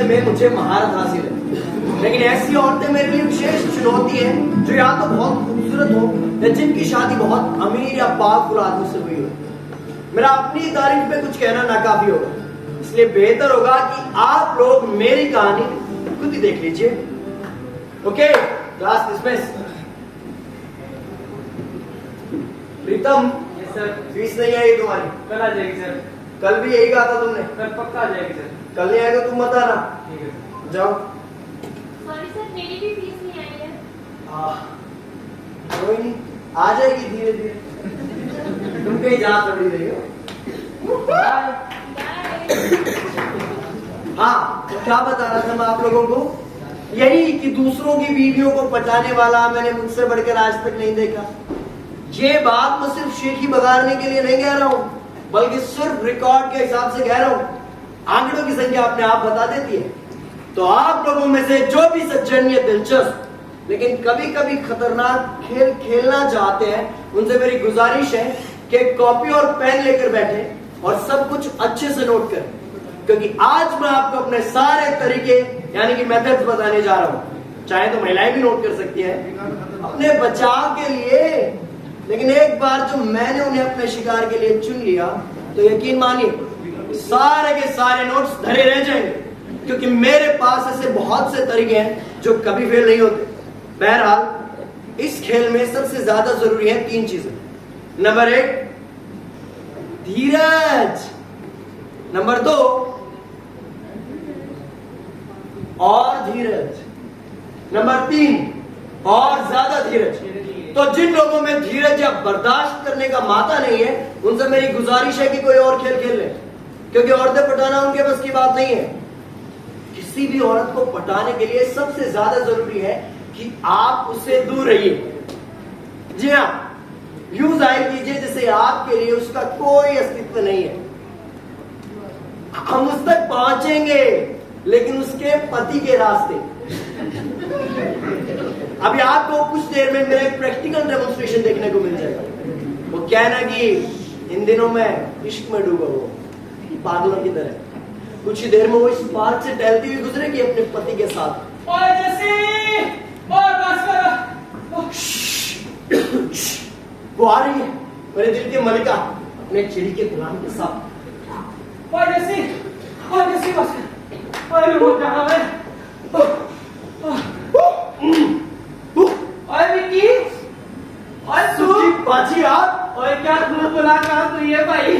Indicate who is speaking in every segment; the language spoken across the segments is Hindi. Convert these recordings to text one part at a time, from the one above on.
Speaker 1: देखने में मुझे महारत हासिल है, लेकिन ऐसी औरतें मेरे लिए विशेष चुनौती है जो या तो बहुत खूबसूरत हो या जिनकी शादी बहुत अमीर या पाकफुल आदमी से हुई हो। मेरा अपनी तारीफ में कुछ कहना नाकाफी होगा, इसलिए बेहतर होगा कि आप लोग मेरी कहानी खुद ही देख लीजिए। Okay, class dismiss. Pritam,
Speaker 2: sir
Speaker 1: fees नहीं आई तुम्हारी?
Speaker 2: कल आ जाएगी सर।
Speaker 1: कल भी यही कहा था तुमने।
Speaker 2: कल पक्का आ जाएगी सर।
Speaker 1: कल नहीं आएगा तुम मत आना।
Speaker 2: ठीक है।
Speaker 1: जाओ।
Speaker 3: सॉरी सर, मेरी भी फीस नहीं आई है।
Speaker 1: कोई नहीं, आ जाएगी धीरे धीरे। तुम कहीं जा थोड़ी रही हो।
Speaker 3: बाय।
Speaker 1: हाँ, तो क्या बता रहा था मैं आप लोगों को? यही कि दूसरों की बीवियों को पटाने वाला मैंने मुझसे बढ़कर आज तक नहीं देखा। ये बात मैं सिर्फ शेखी बगाड़ने के लिए नहीं कह रहा हूँ, बल्कि सिर्फ रिकॉर्ड के हिसाब से कह रहा हूँ। आंकड़ों की संख्या अपने आप बता देती है। तो आप लोगों में से जो भी सज्जन या दिलचस्प लेकिन कभी कभी खतरनाक खेल खेलना चाहते हैं, उनसे मेरी गुजारिश है कि कॉपी और पेन लेकर बैठे और सब कुछ अच्छे से नोट करें, क्योंकि आज मैं आपको अपने सारे तरीके यानी कि मेथड्स बताने जा रहा हूं। चाहे तो महिलाएं भी नोट कर सकती हैं अपने बचाव के लिए, लेकिन एक बार जो मैंने उन्हें अपने शिकार के लिए चुन लिया तो यकीन मानिए सारे के सारे नोट्स धरे रह जाएंगे, क्योंकि मेरे पास ऐसे बहुत से तरीके हैं जो कभी फेल नहीं होते। बहरहाल, इस खेल में सबसे ज्यादा जरूरी है 3 चीजें। नंबर 1 धीरज, नंबर 2 और धीरज, नंबर 3 और ज्यादा धीरज। तो जिन लोगों में धीरज या बर्दाश्त करने का माता नहीं है, उनसे मेरी गुजारिश है कि कोई और खेल खेल ले, क्योंकि औरतें पटाना उनके बस की बात नहीं है। किसी भी औरत को पटाने के लिए सबसे ज्यादा जरूरी है कि आप उससे दूर रहिए। जी हाँ, यूं जाहिर कीजिए जैसे आपके लिए उसका कोई अस्तित्व नहीं है। हम उस तक पहुंचेंगे, लेकिन उसके पति के रास्ते। अभी आपको कुछ देर में मेरा एक प्रैक्टिकल डेमोन्स्ट्रेशन देखने को मिल जाएगा। वो कहना कि इन दिनों में इश्क में डूबा हुआ पागलों की तरह। कुछ ही देर में वो इस पार्क से टहलती हुई गुजरेगी अपने पति के साथ।
Speaker 2: ओए जैसी, ओए बस करो।
Speaker 1: वो आ रही है, मेरे दिल की मलिका अपने चिड़ी के गुलाम के साथ।
Speaker 2: ओए जैसी बस कर। ओए वो कहाँ है? ओए विक्की, ओए
Speaker 1: सुखी बाजी आप।
Speaker 2: ओए क्या तू बुला कहाँ तो ये भाई?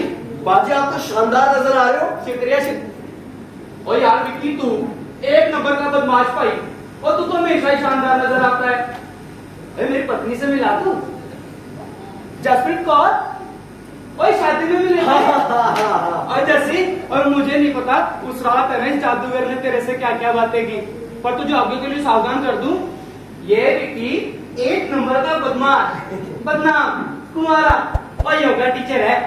Speaker 1: बाजी आप तो शानदार नजर आ रहे हो।
Speaker 2: शुक्रिया। ओए यार विक्की, तू एक नंबर का बदमाश भाई, और तू तो हमेशा ही शानदार नजर आता है। ओए मेरी पत्नी से मिला तू, जसप्रीत कौर। ओए शादी में मिले। और जैसी, और मुझे नहीं पता उस रात रमेश जादूगर ने तेरे से क्या क्या बातें की, पर तुझे आगे के लिए सावधान कर दूं, ये विक्की एक नंबर का बदमाश, बदनाम, कुंवारा और योगा टीचर है।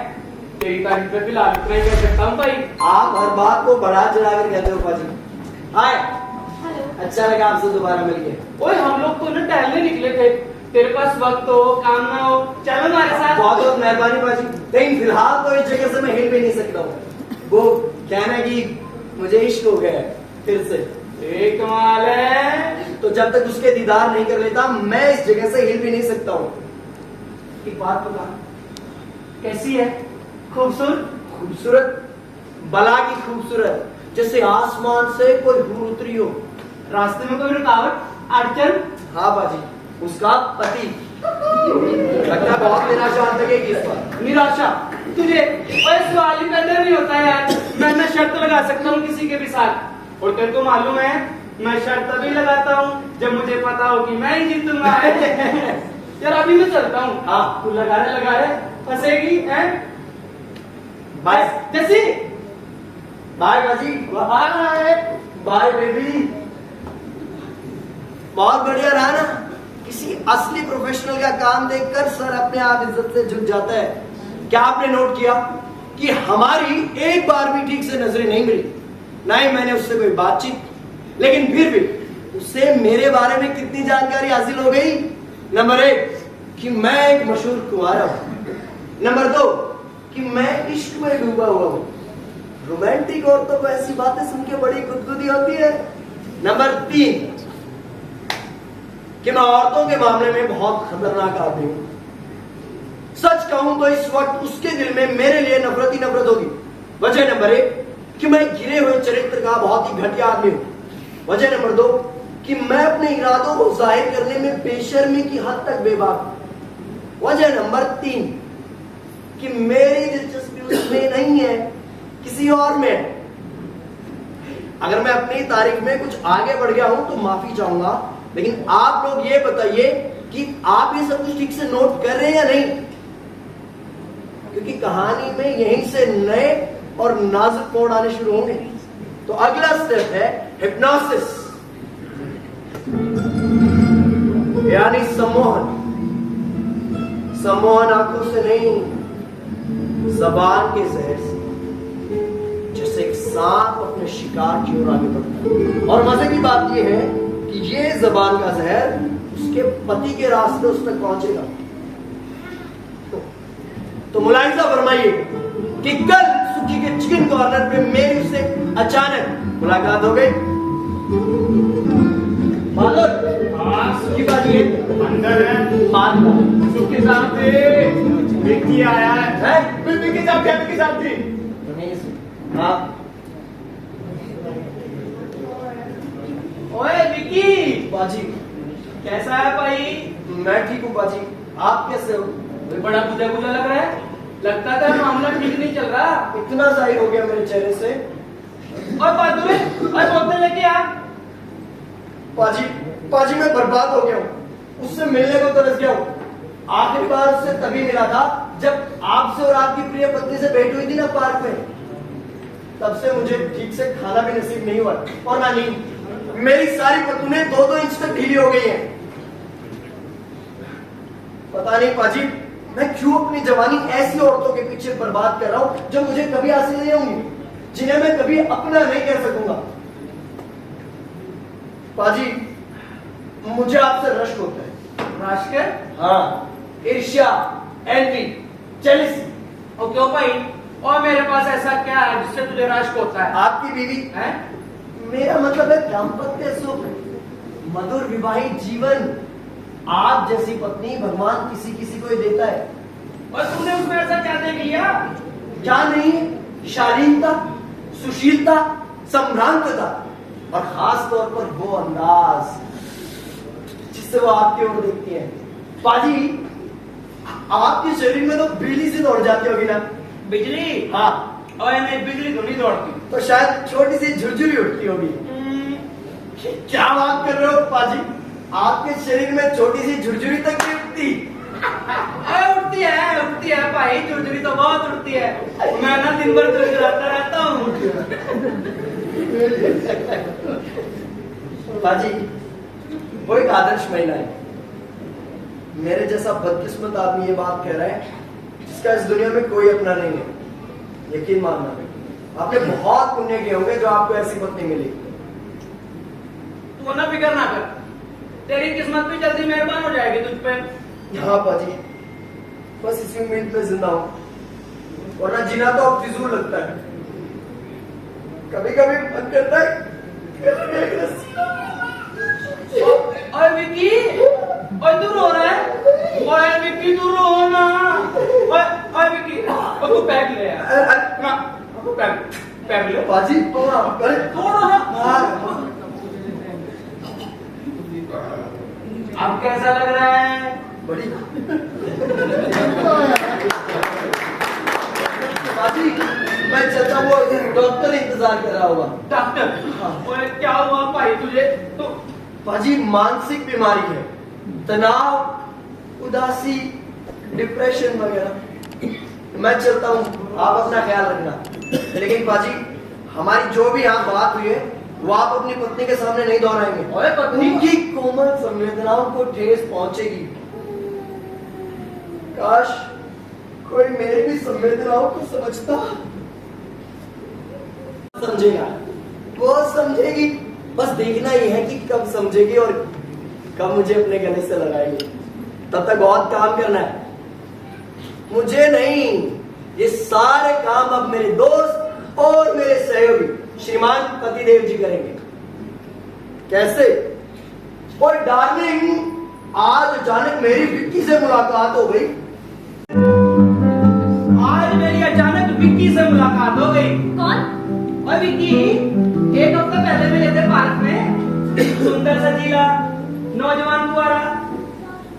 Speaker 2: तेरी तारीफ पे फिलहाल इतना ही कर सकता हूँ भाई।
Speaker 1: आप हर बात को बढ़ा चढ़ाकर कहते हो बाजी। हाय,
Speaker 3: हेलो।
Speaker 1: अच्छा लगा आपसे दोबारा मिलके।
Speaker 2: ओए हम लोग तो ना टहलने निकले थे, तेरे पास वक्त हो, काम ना हो, चलो हमारे साथ।
Speaker 1: बहुत बहुत मेहरबानी बाजी, लेकिन फिलहाल तो इस जगह से मैं हिल भी नहीं सकता हूँ। वो कहना कि मुझे इश्क हो गया है फिर से।
Speaker 2: एक कमाल है।
Speaker 1: तो जब तक उसके दीदार नहीं कर लेता मैं इस जगह से हिल भी नहीं सकता हूँ।
Speaker 2: एक बात बता, कैसी है? खूबसूरत?
Speaker 1: खूबसूरत, बला की खूबसूरत, जैसे आसमान से कोई हूर उतरी हो।
Speaker 2: रास्ते में कोई रुकावट, अड़चन?
Speaker 1: हाँ बाजी, उसका पति। लगता है बहुत निराशा लगेगी इस बार।
Speaker 2: निराशा तुझे? ओए सवाल ही पैदा नहीं होता यार। मैं शर्त लगा सकता हूँ किसी के भी साथ, और तेरे को मालूम है मैं शर्त तभी लगाता हूँ जब मुझे पता हो कि मैं ही जीतूंगा। यार अभी मैं चलता हूँ।
Speaker 1: हाँ।
Speaker 2: तू लगा रहे, फंसेगी है?
Speaker 1: बाय
Speaker 2: जैसी,
Speaker 1: बाय बाजी।
Speaker 2: आ रहा है।
Speaker 1: Bye baby. बहुत बढ़िया रहा ना। किसी असली प्रोफेशनल का काम देखकर सर अपने आप इज्जत से झुक जाता है। क्या आपने नोट किया कि हमारी एक बार भी ठीक से नजरें नहीं मिली, ना ही मैंने उससे कोई बातचीत, लेकिन फिर भी उससे मेरे बारे में कितनी जानकारी हासिल हो गई। नंबर 1 कि मैं एक मशहूर कुंवारा हूं। नंबर 2 कि मैं इश्क में डूबा हुआ हूं। रोमांटिक औरतों को ऐसी बातें सुन के बड़ी गुदगुदी होती है। नंबर 3 कि मैं औरतों के मामले में बहुत खतरनाक आदमी हूं। सच कहूं तो इस वक्त उसके दिल में मेरे लिए नफरत ही नफरत होगी। वजह नंबर 1 कि मैं गिरे हुए चरित्र का बहुत ही घटिया आदमी हूं। वजह नंबर 2 कि मैं अपने इरादों को जाहिर करने में बेशर्मी की हद तक बेबाक हूं। वजह नंबर 3 कि मेरी दिलचस्पी उसमें नहीं है, किसी और में है। अगर मैं अपनी तारीफ में कुछ आगे बढ़ गया हूं तो माफी चाहूंगा, लेकिन आप लोग ये बताइए कि आप ये सब कुछ ठीक से नोट कर रहे हैं या नहीं, क्योंकि कहानी में यहीं से नए और नाजुक मोड़ आने शुरू होंगे। तो अगला स्टेप है हिप्नोसिस, यानी सम्मोहन। सम्मोहन आंखों से नहीं, जबान के जहर से, जैसे एक सांप अपने शिकार की ओर आगे बढ़ता है। और मजे की बात यह है कि ये जबान का जहर उसके पति के रास्ते उस तक पहुंचेगा। तो मुलाहिजा फरमाइए कि कल सुखी के चिकन कॉर्नर पे मेरी उससे अचानक मुलाकात हो गई। सुखी बाजी
Speaker 2: अंदर है।
Speaker 1: मान
Speaker 2: सुख के साथ विक्की आया है। विक्की के साथ क्या? विक्की के साथ थी।
Speaker 1: हाँ
Speaker 2: ओए विक्की,
Speaker 1: बाजी
Speaker 2: कैसा है भाई?
Speaker 1: मैं ठीक हूँ बाजी, आप कैसे हो?
Speaker 2: बड़ा बुझा बुझा लग रहा है। लगता था मामला ठीक नहीं चल रहा।
Speaker 1: इतना जाहिर हो गया मेरे चेहरे से।
Speaker 2: और बहादुर, और बोतल लेके आ।
Speaker 1: पाजी मैं बर्बाद हो गया हूँ। उससे मिलने को तरस गया हूँ। आखिरी बार उससे तभी मिला था जब आपसे और आपकी प्रिय पत्नी से भेंट हुई थी ना पार्क में। तब से मुझे ठीक से खाना भी नसीब नहीं हुआ और ना नींद। मेरी सारी पतलूनें 2-2 इंच तक ढीली हो गई हैं। पता नहीं पाजी मैं क्यों अपनी जवानी ऐसी औरतों के पीछे बर्बाद कर रहा हूं जो मुझे कभी हासिल नहीं होंगी, जिन्हें मैं कभी अपना नहीं कह सकूंगा। पाजी मुझे आपसे रश्क होता है।
Speaker 2: राशकर?
Speaker 1: हाँ, ईर्ष्या, एनवी, जेलसी।
Speaker 2: और क्यों भाई? और मेरे पास ऐसा क्या है जिससे तुझे राशक होता है?
Speaker 1: आपकी बीवी
Speaker 2: हैं?
Speaker 1: मेरा मतलब है दाम्पत्य सुख, मधुर विवाहित जीवन। आप जैसी पत्नी भगवान किसी किसी को ही देता है।
Speaker 2: और तुमने उसमें ऐसा क्या देख लिया?
Speaker 1: क्या नहीं, शालीनता, सुशीलता, सम्भ्रांतता और खास तौर पर वो अंदाज जिससे वो आपकी ओर देखती है। पाजी आपके शरीर में तो बिजली से दौड़ जाती होगी ना?
Speaker 2: बिजली?
Speaker 1: हाँ।
Speaker 2: और नहीं, बिजली तो नहीं दौड़ती।
Speaker 1: तो शायद छोटी सी झुरझुरी उठती होगी। क्या बात कर रहे हो पाजी? आपके शरीर में छोटी सी झुरझुरी तक नहीं उठती?
Speaker 2: उठती है भाई, झुरझुरी तो बहुत उठती है। मैं ना दिन भर झुरझुराता रहता हूँ।
Speaker 1: पाजी वो एक आदर्श महिला है। मेरे जैसा बदकिस्मत आदमी ये बात कह रहा है जिसका इस दुनिया में कोई अपना नहीं है। यकीन मानना, आपने बहुत पुण्य किए होंगे जो आपको ऐसी पत्नी मिली।
Speaker 2: तू ना फिक्र ना कर, तेरी किस्मत भी जल्दी मेहरबान हो जाएगी तुझ पे।
Speaker 1: हाँ पाजी, बस इसी उम्मीद पे जिंदा हूं, वरना जीना तो अब फिजूल लगता है। कभी कभी मन करता है
Speaker 2: ओए विक्की, ओए तू रो रहा है? ओए विक्की तू रो ना। ओए विक्की, और तू बैग ले यार। ना, तू बैग ले।
Speaker 1: पाजी अरे
Speaker 2: तोड़ो ना। अब कैसा लग रहा है?
Speaker 1: बड़ी पाजी मैं चलता वो डॉक्टर इंतजार कर रहा होगा।
Speaker 2: डॉक्टर? ओए क्या हुआ भाई तुझे? तो
Speaker 1: पाजी मानसिक बीमारी है, तनाव, उदासी, डिप्रेशन वगैरह। मैं चलता हूँ, आप अपना ख्याल रखना। लेकिन पाजी हमारी जो भी यहाँ बात हुई है वो आप अपनी पत्नी के सामने नहीं दोहराएंगे।
Speaker 2: ओए पत्नी?
Speaker 1: उनकी कोमल संवेदनाओं को ठेस पहुंचेगी। काश कोई मेरी भी संवेदनाओं को समझता। समझेगा, वो समझेगी। बस देखना ही है कि कब समझेगी और कब मुझे अपने गले से लगाएगी। तब तक बहुत काम करना है। मुझे नहीं, ये सारे काम अब मेरे दोस्त और मेरे सहयोगी श्रीमान पतिदेव जी करेंगे। कैसे? और डार्लिंग, आज अचानक मेरी विक्की से मुलाकात हो गई।
Speaker 2: आज मेरी अचानक विक्की से मुलाकात हो गई।
Speaker 3: कौन?
Speaker 2: और विक्की, एक हफ्ता पहले मिले थे पार्क में। सुंदर सजीला नौजवान कुआरा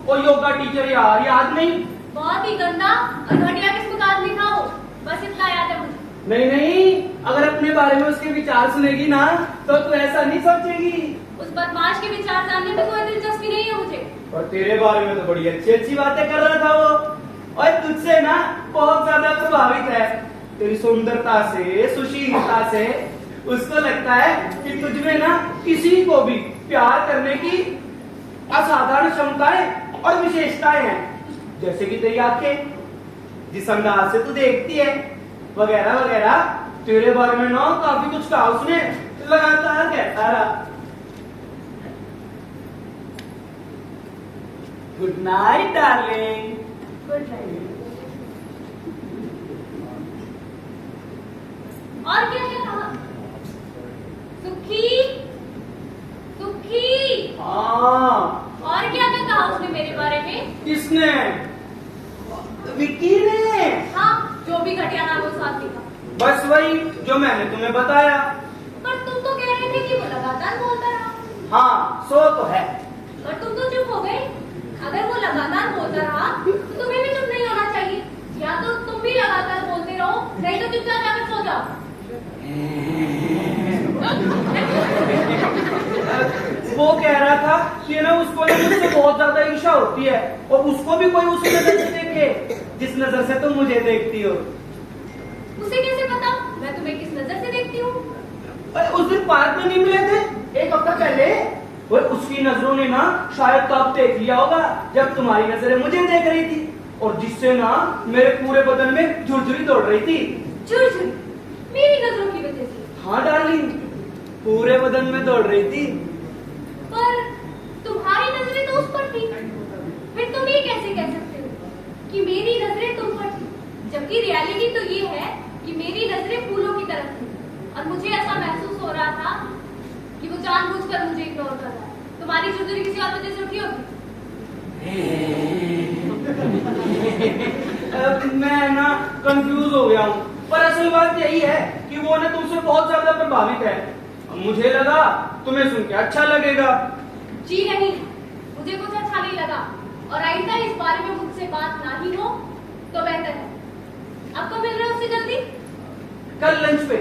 Speaker 2: और योगा टीचर, यार याद नहीं?
Speaker 3: बहुत ही गंदा और घटिया किस्म का आदमी था वो, बस इतना याद है मुझे।
Speaker 2: नहीं नहीं, अगर अपने बारे में उसके विचार सुनेगी ना तो तू ऐसा नहीं सोचेगी।
Speaker 3: उस बदमाश के विचार जानने में कोई दिलचस्पी नहीं है मुझे।
Speaker 2: और तेरे बारे में तो बड़ी अच्छी अच्छी बातें कर रहा था वो, और तुझसे ना बहुत ज्यादा प्रभावित है। तेरी सुंदरता से, सुशीलता से उसको लगता है कि तुझमें ना किसी को भी प्यार करने की असाधारण क्षमताएं और विशेषताएं हैं। जैसे कि तेरी आंखें, जिस अंदाज से तू देखती है, वगैरह वगैरह। तेरे बारे में ना काफी कुछ कहा उसने, लगातार कहता रहा। Good night darling.
Speaker 3: Good night. और क्या क्या कहा? सुखी सुखी।
Speaker 2: हाँ,
Speaker 3: और क्या क्या कहा उसने मेरे बारे में?
Speaker 2: किसने? विक्की ने।
Speaker 3: हाँ, जो भी घटिया नाम उस आदमी का।
Speaker 2: बस वही जो मैंने तुम्हें बताया।
Speaker 3: पर तुम तो कह रहे थे कि वो लगातार बोलता रहा।
Speaker 2: हाँ, सो तो है।
Speaker 3: पर तुम तो चुप हो गए। अगर वो लगातार बोलता रहा तो तुम्हें भी चुप नहीं होना चाहिए। या तो तुम भी लगातार बोलते रहो, नहीं तो चुपचाप जाकर सो जाओ।
Speaker 2: वो कह रहा था कि ना उसको ना मुझसे बहुत ज्यादा ईर्ष्या होती है, और उसको भी कोई उसी नजर से देखे जिस नजर से तुम मुझे देखती हो।
Speaker 3: उसे कैसे पता मैं तुम्हें किस नजर से देखती हूँ?
Speaker 2: उस दिन पार्क में नहीं मिले थे एक हफ्ता पहले? वो उसकी नजरों ने ना शायद तब देख लिया होगा जब तुम्हारी नजरें मुझे देख रही थी, और जिससे ना मेरे पूरे बदन में झुरझुरी दौड़ रही थी।
Speaker 3: झुरझुरी? मेरी नजरों की वजह से?
Speaker 2: हाँ डार्लिंग, पूरे बदन में दौड़ रही थी।
Speaker 3: पर तुम्हारी नजरें तो उस पर थी। फिर तुम ये कैसे कह सकते हो कि मेरी नजरें तुम पर थी, जबकि रियलिटी तो ये है कि मेरी नजरें फूलों की तरफ थी, और मुझे ऐसा महसूस हो रहा था कि वो जानबूझकर मुझे इग्नोर कर रहा है। तुम्हारी झुरझुरी किसी और वजह से उठी होगी।
Speaker 2: मैं ना कंफ्यूज हो गया हूँ, पर असल बात यही है कि वो ना तुमसे बहुत ज्यादा प्रभावित है। मुझे लगा तुम्हें सुन के अच्छा लगेगा।
Speaker 3: जी नहीं, मुझे कुछ अच्छा नहीं लगा, और आइंदा इस बारे में मुझसे बात ना ही हो तो बेहतर है। अब तो मिल रहे हो उससे जल्दी?
Speaker 2: कल लंच पे।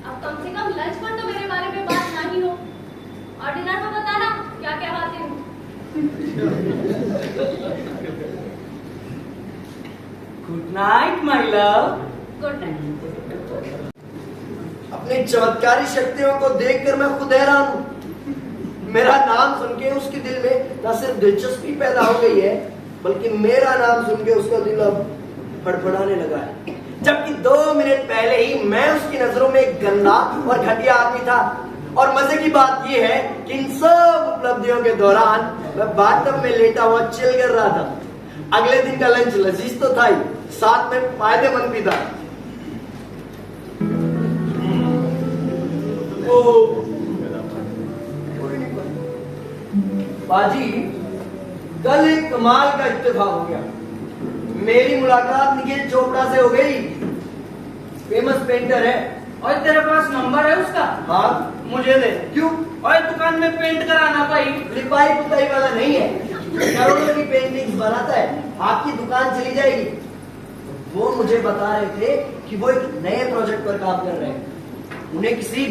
Speaker 3: अब कम से कम लंच पर तो मेरे बारे में बात ना ही हो, और डिनर पर बताना क्या क्या बातें हुई।
Speaker 2: Good night my love.
Speaker 3: Good night.
Speaker 1: अपनी चमत्कारी शक्तियों को देखकर मैं खुद हैरान हूँ। मेरा नाम सुन के उसके दिल में न सिर्फ दिलचस्पी पैदा हो गई है, बल्कि मेरा नाम सुन के उसका दिल अब फड़फड़ाने लगा है। जबकि 2 मिनट पहले ही मैं उसकी नजरों में एक गंदा और घटिया आदमी था। और मजे की बात यह है कि इन सब उपलब्धियों के दौरान मैं बाथटब में लेटा हुआ चिल कर रहा था। अगले दिन का लंच लजीज तो था ही, साथ में फायदेमंद भी था। बाजी, कल एक कमाल का इत्तेफाक हो गया। मेरी मुलाकात निखिल चोपड़ा से हो गई। फेमस पेंटर है।
Speaker 2: और तेरे पास नंबर है उसका?
Speaker 1: हाँ।
Speaker 2: मुझे दे।
Speaker 1: क्यों?
Speaker 2: और दुकान में पेंट कराना भाई।
Speaker 1: लिपाई पुताई वाला नहीं है, करोड़ों की पेंटिंग्स बनाता है। आपकी दुकान चली जाएगी। वो मुझे बता रहे थे कि वो एक नए प्रोजेक्ट पर काम कर रहे हैं। उन्हें किसी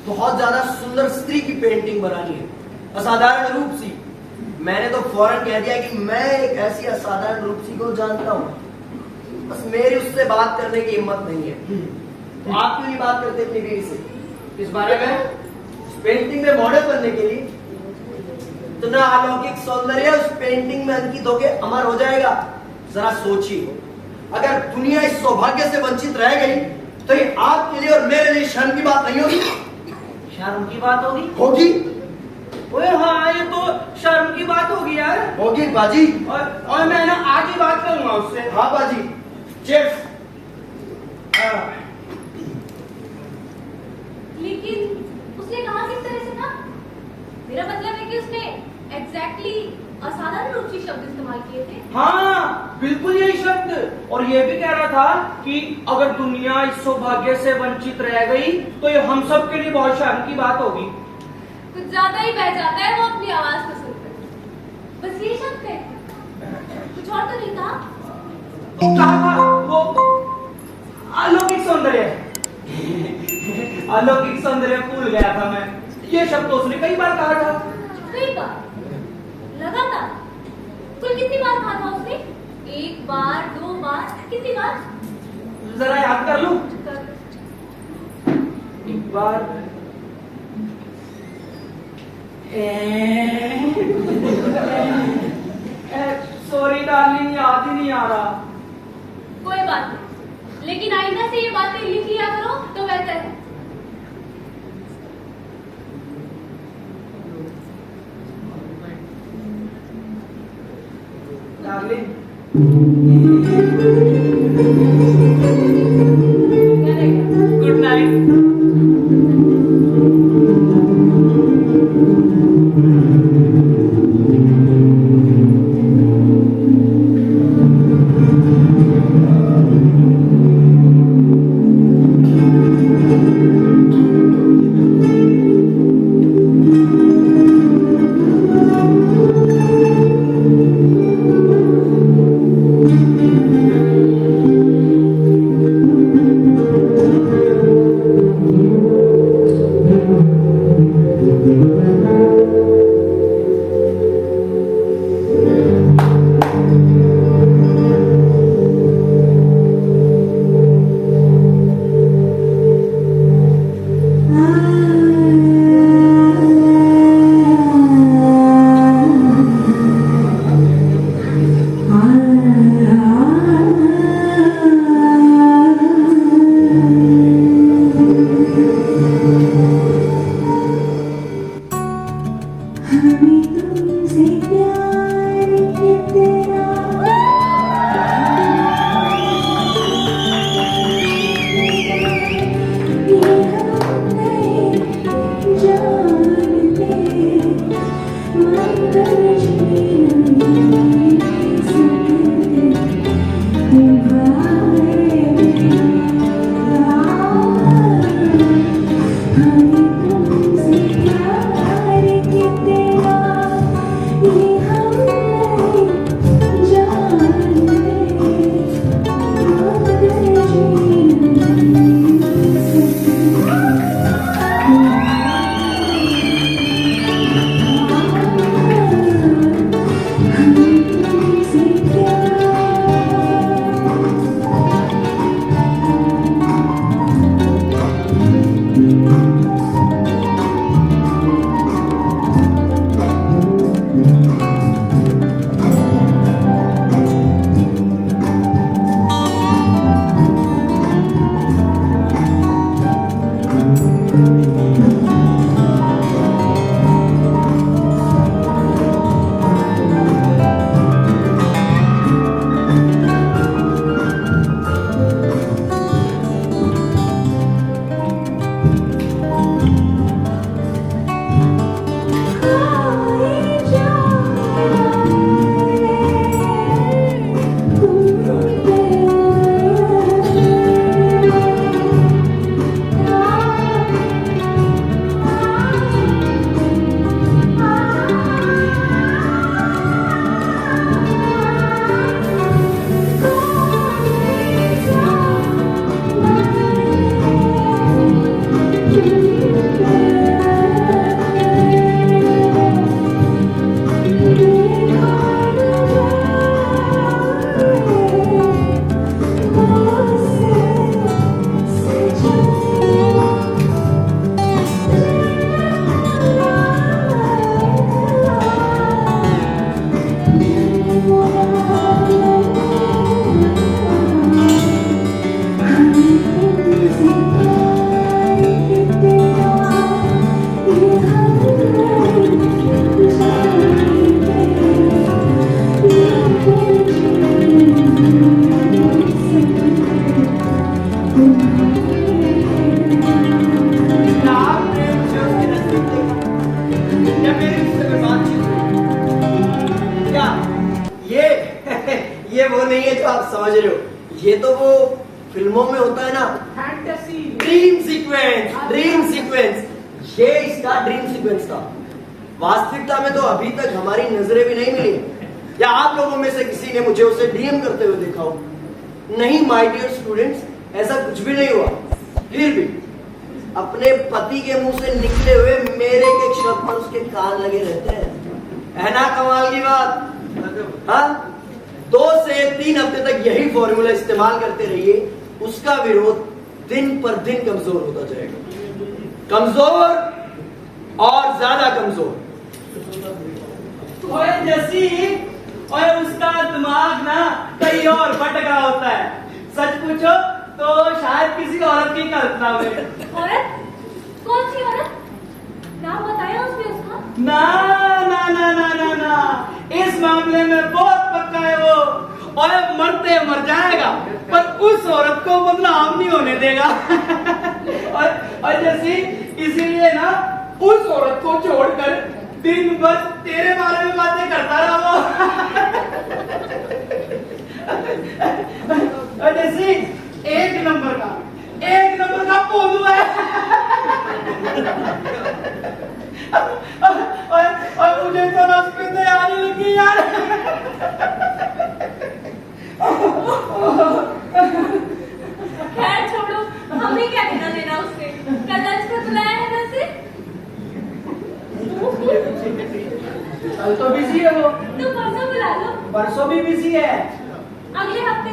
Speaker 1: बहुत ज्यादा सुंदर स्त्री की पेंटिंग बनानी है, असाधारण रूप सी। मैंने तो फौरन कह दिया कि मैं एक ऐसी असाधारण रूप सी को जानता हूँ, बस मेरी उससे बात करने की हिम्मत नहीं है। तो आप क्यों नहीं बात करते अपनी बीवी से
Speaker 2: इस बारे में?
Speaker 1: पेंटिंग में मॉडल बनने के लिए? इतना अलौकिक सौंदर्य उस पेंटिंग में अंकित होके अमर हो जाएगा। जरा सोचिए, अगर दुनिया इस सौभाग्य से वंचित रह गई तो ये आपके लिए और मेरे लिए शर्म की बात नहीं होगी?
Speaker 2: शर्म की बात होगी?
Speaker 1: होगी।
Speaker 2: ओए हाँ, ये तो शर्म की बात होगी यार।
Speaker 1: होगी बाजी।
Speaker 2: और मैं ना आज ही बात करूंगा उससे।
Speaker 1: हाँ बाजी। चीयर्स।
Speaker 3: एग्जैक्टली असाधारण रुचि शब्द इस्तेमाल किए थे।
Speaker 2: हाँ, बिल्कुल यही शब्द। और ये भी कह रहा था कि अगर दुनिया इस सौभाग्य से वंचित रह गई तो ये हम सब के लिए बहुत शर्म की बात होगी।
Speaker 3: कुछ ज्यादा ही बह जाता है वो अपनी आवाज को सुनकर। बस ये शब्द कहते, कुछ और तो नहीं कहा।
Speaker 2: कहा था वो अलौकिक सौंदर्य। अलौकिक सौंदर्य भूल गया था मैं। ये शब्द तो उसने कई बार कहा था।
Speaker 3: कई बार? लगातार? कुल कितनी बार कहा था उसने? एक बार, दो बार, कितनी बार?
Speaker 2: जरा याद कर लूं।
Speaker 3: कर।
Speaker 2: एक बार सॉरी डार्लिंग, याद ही नहीं आ रहा।
Speaker 3: कोई बात नहीं, लेकिन आइंदा से ये बातें लिख लिया करो तो बेहतर है।
Speaker 2: Darling, good night.
Speaker 1: नहीं है जो आप समझ रहे हो। ये तो वो फिल्मों में होता है ना,
Speaker 2: fantasy.
Speaker 1: Dream sequence, dream sequence. ये इसका ड्रीम सीक्वेंस था। वास्तविकता में तो अभी तक हमारी नजरें भी नहीं मिली, या आप लोगों में से किसी ने मुझे उसे डीएम करते हुए देखा हो। नहीं माय डियर स्टूडेंट्स, ऐसा कुछ भी नहीं हुआ। फिर भी अपने पति के मुंह से निकले हुए मेरे के शब्द पर उसके कान लगे रहते हैं, है ना कमाल की बात। हाँ, 2 से 3 हफ्ते तक यही फॉर्मूला इस्तेमाल करते रहिए, उसका विरोध दिन पर दिन कमजोर होता जाएगा, कमजोर और ज्यादा कमजोर।
Speaker 2: ओए जसी, ओए उसका दिमाग ना कहीं और भटका होता है। सच पूछो तो शायद किसी औरत की कल्पना में।
Speaker 3: औरत? कौन सी औरत? नाम बताया उसने उसका?
Speaker 2: ना ना ना ना ना ना, इस मामले में बहुत पक्का है वो। और मरते मर जाएगा, पर उस औरत को बदनाम नहीं होने देगा। और जैसे इसीलिए ना उस औरत को छोड़कर दिन भर तेरे बारे में बातें करता रहा वो। और जैसे एक नंबर का पोलू है। और मुझे तो रस पे तैयारी लगी यार।
Speaker 3: खैर छोड़ो, हमें क्या लेना देना उससे। कल लंच पर बुलाया है वैसे?
Speaker 2: कल तो बिजी है वो।
Speaker 3: तो परसों बुला लो।
Speaker 2: परसों भी बिजी है।
Speaker 3: अगले हफ्ते,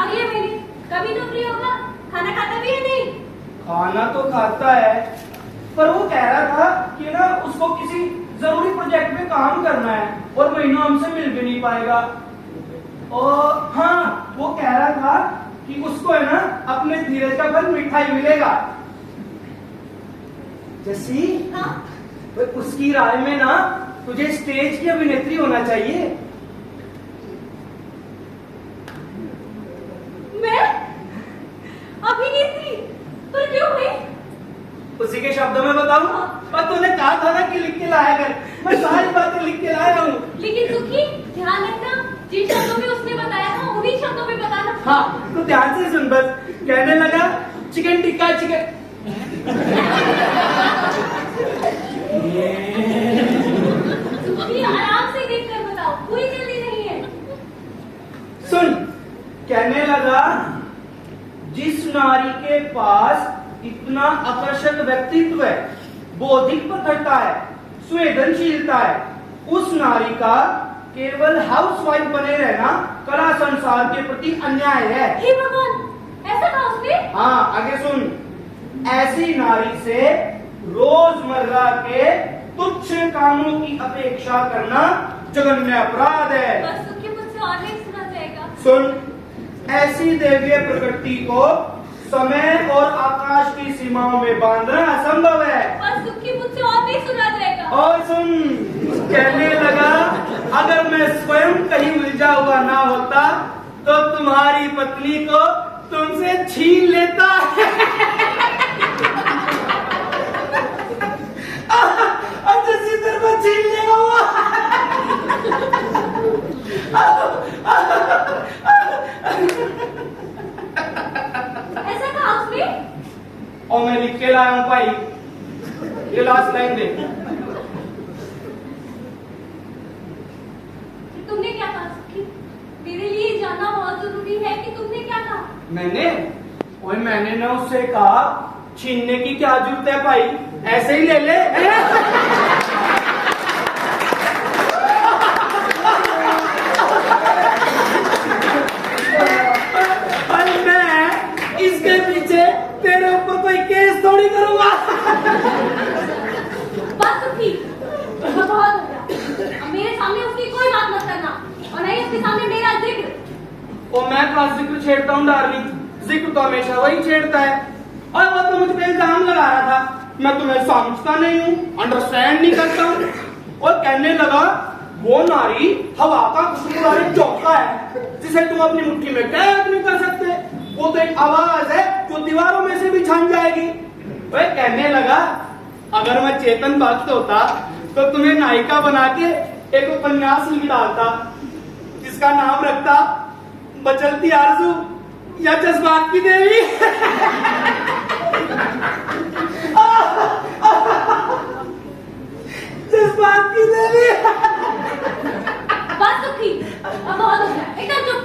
Speaker 3: अगले महीने कभी तो फ्री होगा। खाना खाता भी है नहीं?
Speaker 2: खाना तो खाता है, पर वो कह रहा था कि ना उसको किसी जरूरी प्रोजेक्ट में काम करना है और महीनों हमसे मिल भी नहीं पाएगा। और हाँ, वो कह रहा था कि उसको है ना अपने धीरज का फल मिठाई मिलेगा। जैसी
Speaker 3: हाँ?
Speaker 2: तो उसकी राय में ना तुझे स्टेज की अभिनेत्री होना चाहिए।
Speaker 3: मैं अभिनेत्री? पर क्यों हुई?
Speaker 2: उसी के शब्दों में बताऊं? पर तूने कहा था ना कि लिख के लाया कर, मैं सारी बातें लिख के लाया हूँ।
Speaker 3: लेकिन सुखी, ध्यान रखना, जिन शब्दों में उसने बताया था उन्हीं शब्दों में बताना।
Speaker 2: हाँ, तो ध्यान से सुन बस। कहने लगा चिकन टिक्का चिकन।
Speaker 3: सुखी, आराम से देख कर बताओ, कोई जल्दी नहीं है।
Speaker 2: सुन, कहने लगा जिस नारी के पास इतना आकर्षक व्यक्तित्व है, बौद्धिक प्रखरता है, संवेदनशीलता है, उस नारी का केवल हाउसवाइफ बने रहना कला संसार के प्रति अन्याय है।
Speaker 3: हे भगवान, ऐसा कहा उसने?
Speaker 2: हाँ, आगे सुन। ऐसी नारी से रोजमर्रा के तुच्छ कामों की अपेक्षा करना जघन्य अपराध है।
Speaker 3: बस सुखी, मुझसे और नहीं सुना जाएगा।
Speaker 2: सुन, ऐसी दैवीय प्रकृति को समय और आकाश की सीमाओं में बांधना असंभव है।
Speaker 3: बस सुखी, मुझसे और नहीं सुना जाएगा।
Speaker 2: और सुन, कहने लगा अगर मैं स्वयं कहीं उलझा हुआ ना होता तो तुम्हारी पत्नी को तुमसे छीन लेता। अच्छा सीधर में छीन लेगा वो।
Speaker 3: ऐसा कहा उसने?
Speaker 2: और मैं लिख के लाया हूं भाई, ये लास्ट लाइन दे।
Speaker 3: तुमने क्या कहा सुखी? मेरे लिए जानना बहुत जरूरी है कि तुमने क्या कहा।
Speaker 2: मैंने ना उससे कहा छीनने की क्या जरूरत है भाई, ऐसे ही ले ले। और मैं इसके पीछे तेरे ऊपर कोई केस थोड़ी करूंगा।
Speaker 3: बस सुखी, बहुत हो गया। अब मेरे सामने उसकी कोई बात मत करना, और नहीं उसके सामने मेरा जिक्र।
Speaker 2: और मैं तो जिक्र छेड़ता हूँ डार्लिंग, जिक्र तो हमेशा वही छेड़ता है। और वो तो मुझ पे इल्जाम लगा रहा था, मैं तुम्हें समझता नहीं हूँ, अंडरस्टैंड नहीं करता हूँ। और कहने लगा वो नारी हवा का खुशबूदार चौका है जिसे तुम अपनी मुट्ठी में कैद नहीं कर सकते। वो तो एक आवाज है जो दीवारों में से भी छन जाएगी। वह कहने लगा अगर मैं चेतन भक्त होता तो तुम्हें नायिका बना के एक उपन्यास लिख डालता जिसका नाम रखता बचलती आरज़ू या जज्बात की देवी? जज्बात की देवी।
Speaker 3: बस सुखी, अब बहुत हो गया, एकदम चुप।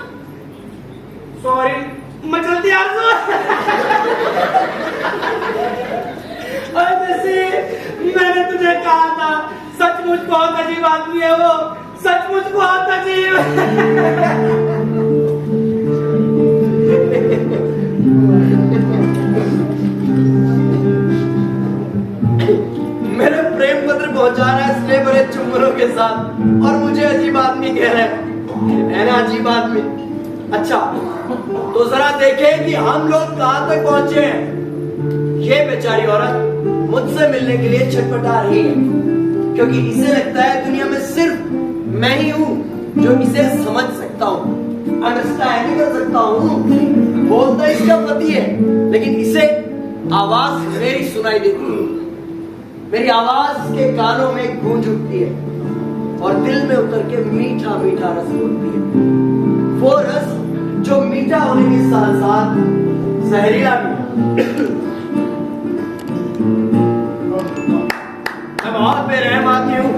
Speaker 2: सॉरी, मचलती आरज़ू। और जैसे मैंने तुझे कहा था, सचमुच बहुत अजीब आदमी है वो, सचमुच बहुत अजीब।
Speaker 1: मेरे प्रेम पत्र पहुंचा रहा है इसलिए बड़े चुम्बनों के साथ और मुझे अजीब आदमी कह रहा है ना, अजीब आदमी। अच्छा तो जरा देखें कि हम लोग कहां तक पहुंचे हैं। ये बेचारी औरत मुझसे मिलने के लिए छटपटा रही है क्योंकि इसे लगता है दुनिया में सिर्फ मैं ही हूं जो इसे समझ सकता हूं, अंडरस्टैंड कर सकता हूं। बोलता इसका पति है लेकिन इसे आवाज मेरी सुनाई देती है, मेरी आवाज के कानों में गूंज उठती है और दिल में उतर के मीठा मीठा रस उठती है। वो रस जो मीठा होने के साथ साथ जहरीला भी। मैं बहुत बेरहम आदमी हूं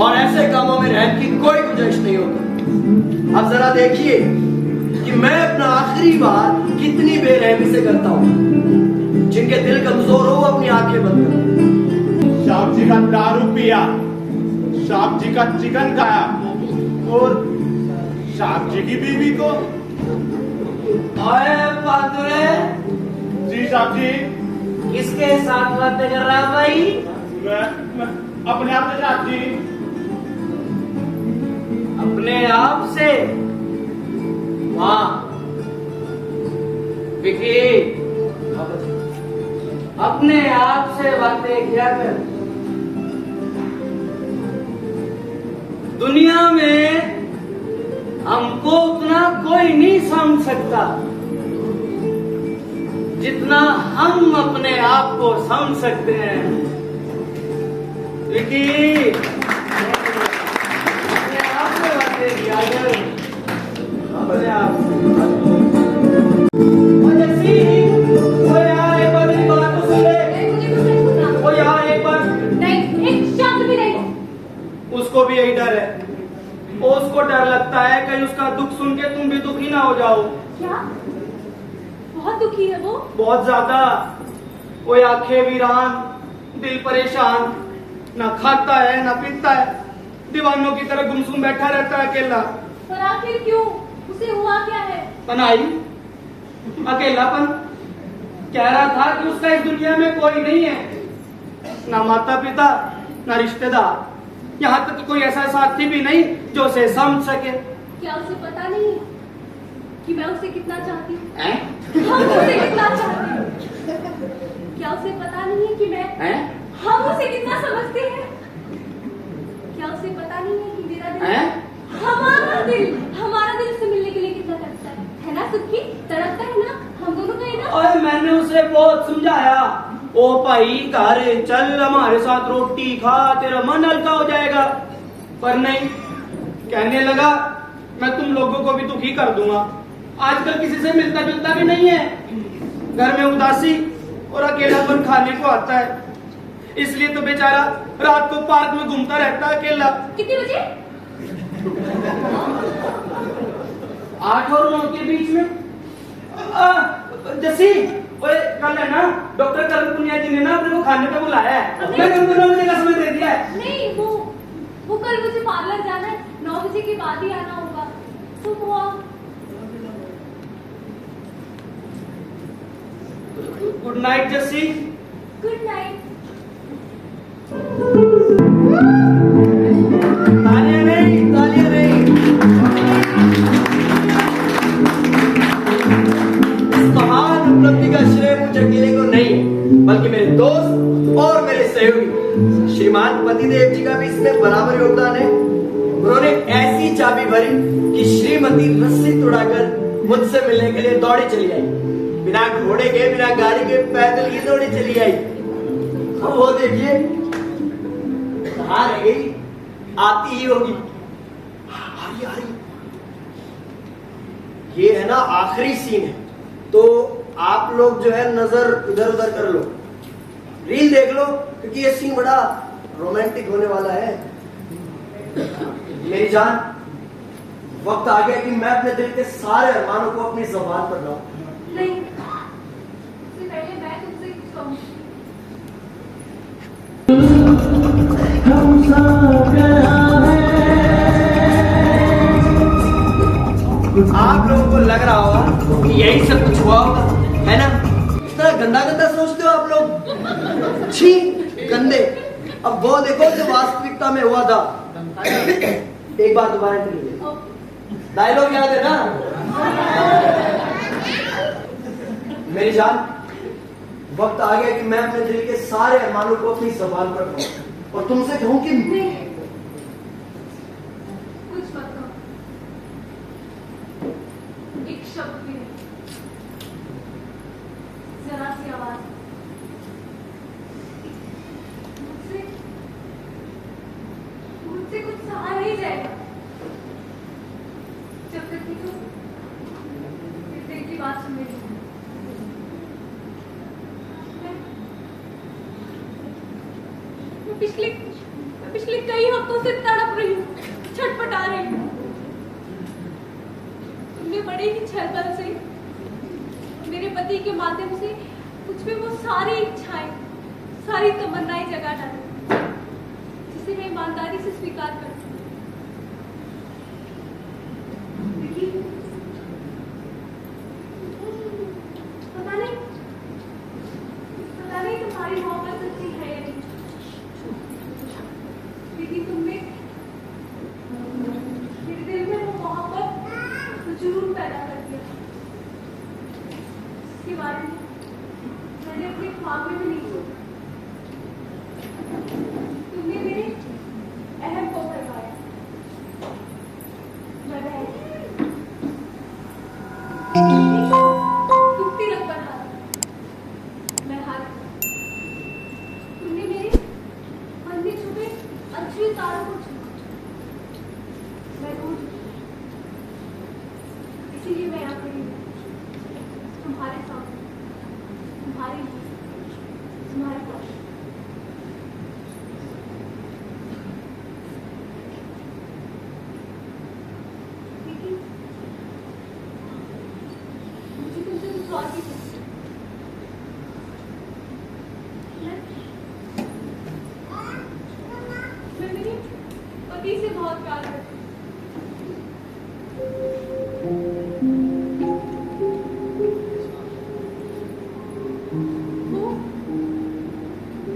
Speaker 1: और ऐसे कामों में रहम की कोई गुंजाइश नहीं होती। अब जरा देखिए कि मैं अपना आखिरी बार कितनी बेरहमी से करता हूं। जिनके दिल कमजोर हो अपनी आंखें बंद करो।
Speaker 4: श्याम जी का दारू पिया, श्याम जी का चिकन खाया और श्याम जी की बीवी को।
Speaker 2: अरे पादुरे,
Speaker 4: जी श्याम जी।
Speaker 2: किसके साथ बातें कर रहा भाई?
Speaker 4: मैं अपने आप से श्याम जी।
Speaker 2: अपने आप से? वाह विकी, अपने आप से बातें किया कर। दुनिया में हमको उतना कोई नहीं समझ सकता जितना हम अपने आप को समझ सकते हैं। विकी, अपने आप से बातें किया कर, अपने आप से। उसको भी यही डर है, उसको डर लगता है कहीं उसका दुख सुन के तुम भी दुखी ना हो जाओ।
Speaker 3: क्या? बहुत दुखी है वो?
Speaker 2: बहुत ज्यादा। वो आंखें वीरान, दिल परेशान, ना खाता है ना पीता है, दीवानों की तरह गुमसुम बैठा रहता है अकेला।
Speaker 3: पर आखिर क्यों? उसे हुआ क्या है?
Speaker 2: पनाई, अकेलापन। कह रहा था कि उसका इस दुनिया में कोई नहीं है, ना माता पिता ना रिश्तेदार, यहाँ तक कि कोई ऐसा साथी भी नहीं जो उसे समझ सके।
Speaker 3: क्या उसे पता नहीं है कि मैं उसे कितना चाहती हूँ?
Speaker 2: हम
Speaker 3: उसे कितना चाहते हैं? क्या उसे पता नहीं है कि हम उसे कितना समझते हैं? क्या उसे पता नहीं है कि मेरा दिल, हमारा दिल उसे मिलने के लिए कितना तड़पता है ना सुखी? तड़पता है ना? हम दोनों का है ना?
Speaker 2: और मैंने उसे बहुत समझाया, ओ भाई घर चल हमारे साथ रोटी खा, तेरा मन हल्का हो जाएगा। पर नहीं, कहने लगा मैं तुम लोगों को भी दुखी कर दूंगा। आजकल किसी से मिलता जुलता भी नहीं है, घर में उदासी और अकेलापन खाने को आता है, इसलिए तो बेचारा रात को पार्क में घूमता रहता है अकेला।
Speaker 3: कितने बजे?
Speaker 2: 8 और 9 के बीच में। जैसी कल है ना डॉक्टर करण पुनिया जी ने ना अपने को खाने पे बुलाया है, मैं मुझे का समय दे दिया है।
Speaker 3: नहीं, वो कल मुझे पार्लर जाना है, 9 बजे के बाद ही आना होगा। तो वो
Speaker 2: good night Jassi.
Speaker 3: Good night.
Speaker 1: तालियां नहीं, तालियां नहीं। इस महान उपलब्धि का श्रेय मुझे अकेले को नहीं बल्कि मेरे दोस्त और मेरे सहयोगी श्रीमान पतिदेव जी का भी इसमें बराबर योगदान है। उन्होंने ऐसी चाबी भरी कि श्रीमती रस्सी तोड़ाकर मुझसे मिलने के लिए दौड़ी चली आई, बिना घोड़े के बिना गाड़ी के पैदल ही दौड़ी चली आई। वो देखिए कहाँ रह गई, आती ही होगी। आ रही। ये है ना आखिरी सीन है, तो आप लोग जो है नजर इधर उधर कर लो, रील देख लो, क्योंकि ये सीन बड़ा रोमांटिक होने वाला है। मेरी जान, वक्त आ गया कि मैं अपने दिल के सारे अरमानों को अपनी ज़बान पर लाऊं।
Speaker 3: नहीं, उससे पहले मैं तुमसे कुछ कहूंगी।
Speaker 1: आप लोगों को लग रहा होगा कि यही सब कुछ हुआ होगा, है ना? इतना गंदा गंदा सोचते हो आप लोग, छी गंदे। अब वो देखो जो वास्तविकता में हुआ था। एक बार दोबारा डायलॉग याद है ना? मेरी जान, वक्त आ गया कि मैं अपने दिल के सारे अरमानों को अपनी ज़बान पर कहूं और तुमसे कहूं कि
Speaker 3: नहीं, कुछ मत कहो, एक शब्द भी नहीं, जरा सी आवाज। मुझसे कुछ सहा नहीं जाएगा जब तक कि तुम इस दिल की बात सुन रही हो। मैं पिछले कई हफ्तों से तड़प रही हूँ, छटपटा रही हूँ। तुमने बड़े ही छलबल से मेरे पति के माध्यम से मुझ में वो सारी इच्छाएं, सारी तमन्नाएं जगा डाली जिसे मैं ईमानदारी से स्वीकार करती हूँ। लेकिन पता नहीं तुम्हारी मोहब्बत सच्ची है या नहीं, लेकिन तुमने मेरे दिल में वो मोहब्बत जुनून पैदा कर दिया इसके बारे में मैंने अपने ख्वाब में भी नहीं सोचा। तुमने मेरे अहम को करवाया। तुम तिलक बढ़ा, मैं हार। तुमने मेरे मन में छुपे अछूते तारों को छुआ, मैं रूठ। इसीलिए मैं यहाँ खड़ी हूँ, तुम्हारे सामने, तुम्हारे लिए, तुम्हारे पास। लेकिन मुझे तुमसे कुछ और भी चाहिए। मैं मेरे पति से बहुत प्यार करती हूँ।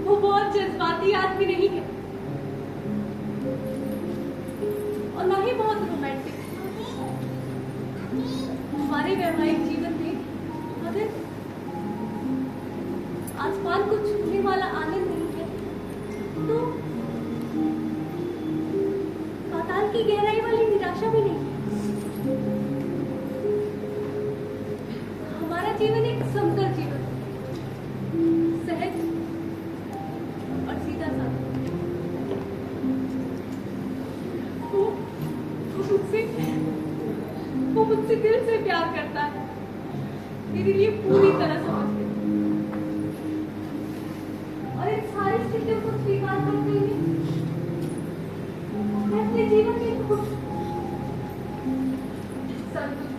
Speaker 3: वो बहुत जज्बाती आदमी नहीं है और ना ही बहुत रोमांटिक। हमारे वैवाहिक जीवन में अगर आसमान को छूने वाला आनंद नहीं है तो पाताल की गहराई वाली निराशा भी नहीं है। हमारा जीवन एक समतल जीवन है, सहज और सीधा साधा। वो मुझसे दिल से प्यार करता है, मेरे लिए पूरी तरह समझ गया। और इन सारी स्थितियों को स्वीकार करते हुए मैं अपने जीवन में खुश, संतुष्ट।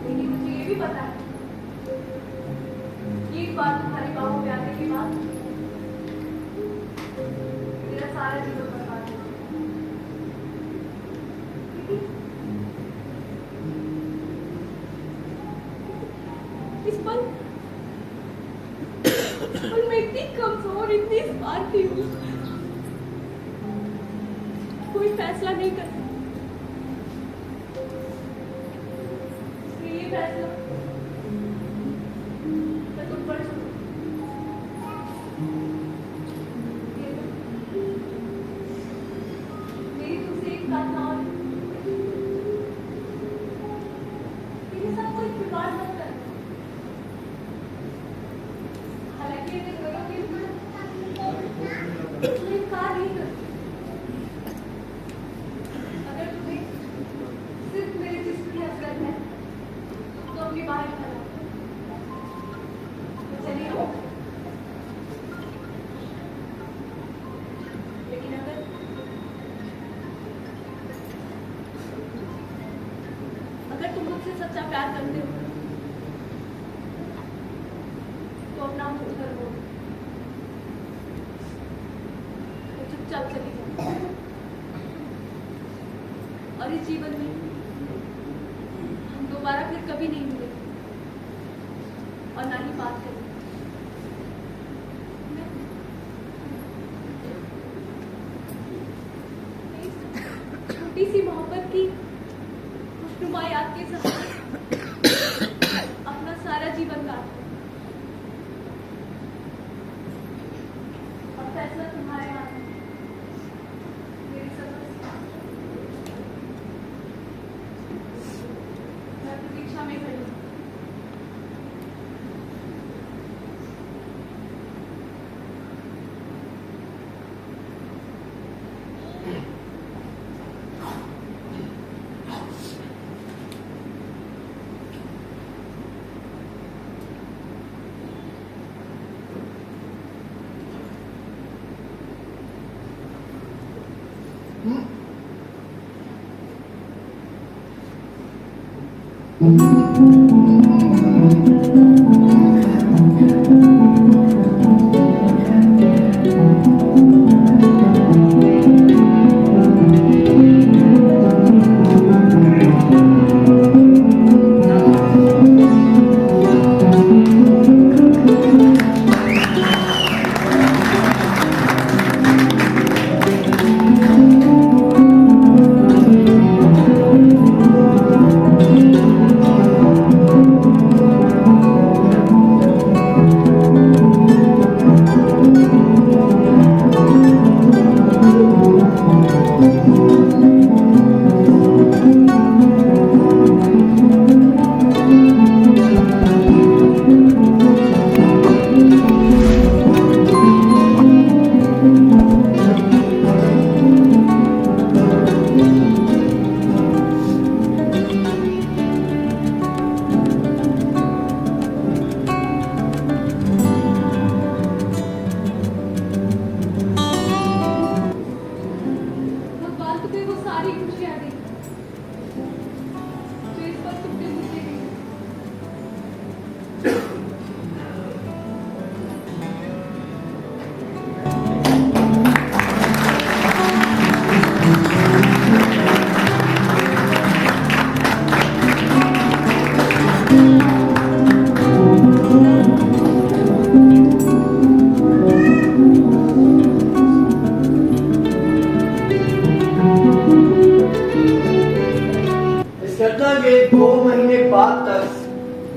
Speaker 3: लेकिन मुझे ये भी पता है कि एक बार तुम्हारी बाहों में आने के बाद मेरा सारा जीवन बर्बाद हो। इस पल मैं इतनी कमजोर, इतनी स्वार्थी हूँ, कोई फैसला नहीं कर सकती। ये फैसला मैं तुम पर छोड़ूं। मेरी तुमसे एक बात ना और मेरे साथ कोई विवाद मत कर। हालांकि अगर करोगे तो इनकार नहीं करती। अगर तुम्हें प्यार करते हो तो अपना मुंह कर दो, तो चुपचाप चली जाओ। और इस जीवन में हम दोबारा फिर कभी नहीं मिलेंगे और ना ही बात करेंगे। छोटी सी मोहब्बत की खुशनुमा याद के साथ अपना सारा जीवन काट दो। और फैसला तुम्हारे हाथ में, मेरी समझ। मैं प्रतीक्षा में खड़ी हूँ।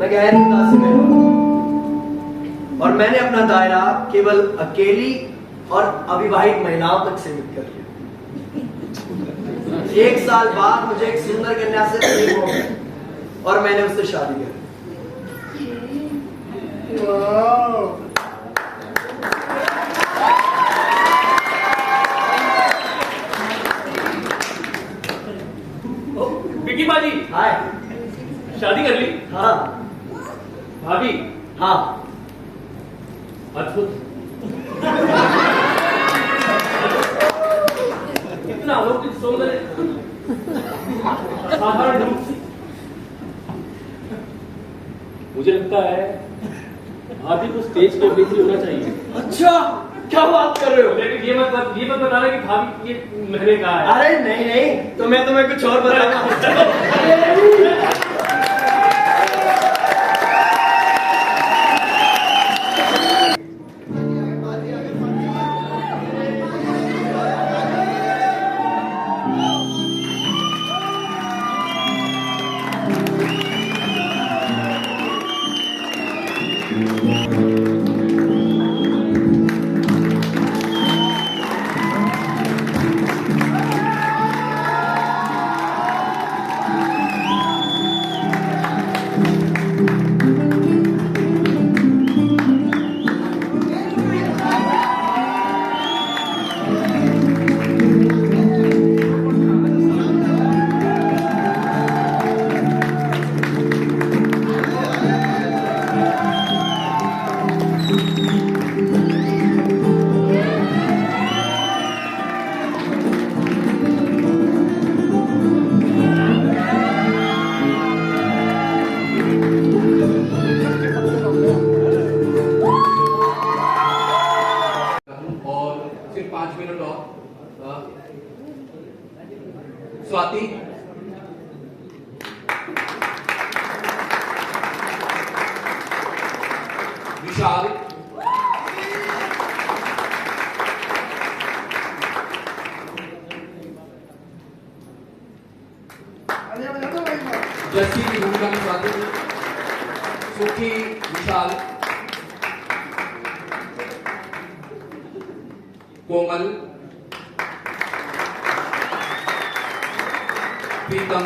Speaker 1: गहरी उदासी में रहा और मैंने अपना दायरा केवल अकेली और अविवाहित महिलाओं तक सीमित कर लिया। 1 साल बाद मुझे एक सुंदर कन्या से प्रेम हो गया और मैंने उससे शादी कर ली।
Speaker 2: विकी बाजी,
Speaker 1: हाय।
Speaker 2: शादी कर ली?
Speaker 1: हाँ।
Speaker 2: भाभी?
Speaker 1: हाँ।
Speaker 2: अद्भुत। इतना अलौकिक सौंदर्य, साधारण रूप से। मुझे लगता है भाभी को स्टेज पे बिजी होना चाहिए।
Speaker 1: अच्छा, क्या बात कर रहे हो?
Speaker 2: लेकिन ये मत बताना कि भाभी ये मैंने कहा है।
Speaker 1: अरे नहीं नहीं, तो मैं तुम्हें कुछ और बताऊंगा।
Speaker 5: स्वाति, विशाल, जस्सी की भूमिका में स्वाति, सुखी, विशाल, कोमल, प्रीतम,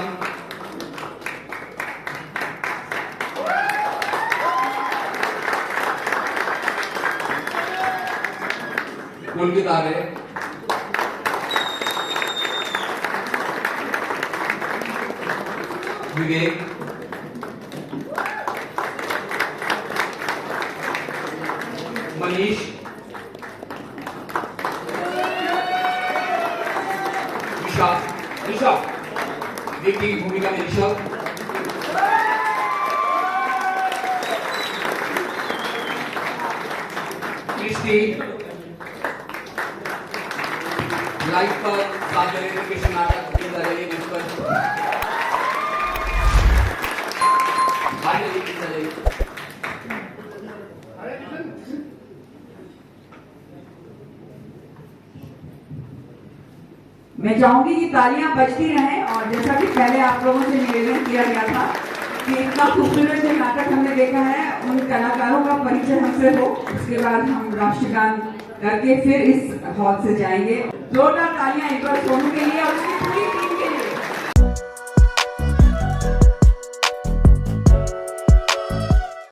Speaker 5: पुलकित आर्य, विवेक, मनीष, ऋषभ, विक्की की भूमिका में ऋषभ, कृष्टि, लाइव पर साथ देने के नाटक के जरिए मंच पर
Speaker 6: मैं चाहूंगी कि तालियां बजती रहें और जैसा कि पहले आप लोगों से निवेदन किया गया था कि इतना खूबसूरत जो नाटक हमने देखा है उन कलाकारों का परिचय हमसे हो, उसके बाद हम राष्ट्रगान करके फिर इस हॉल से जाएंगे। जोरदार तालियां एक बार सोनू के लिए और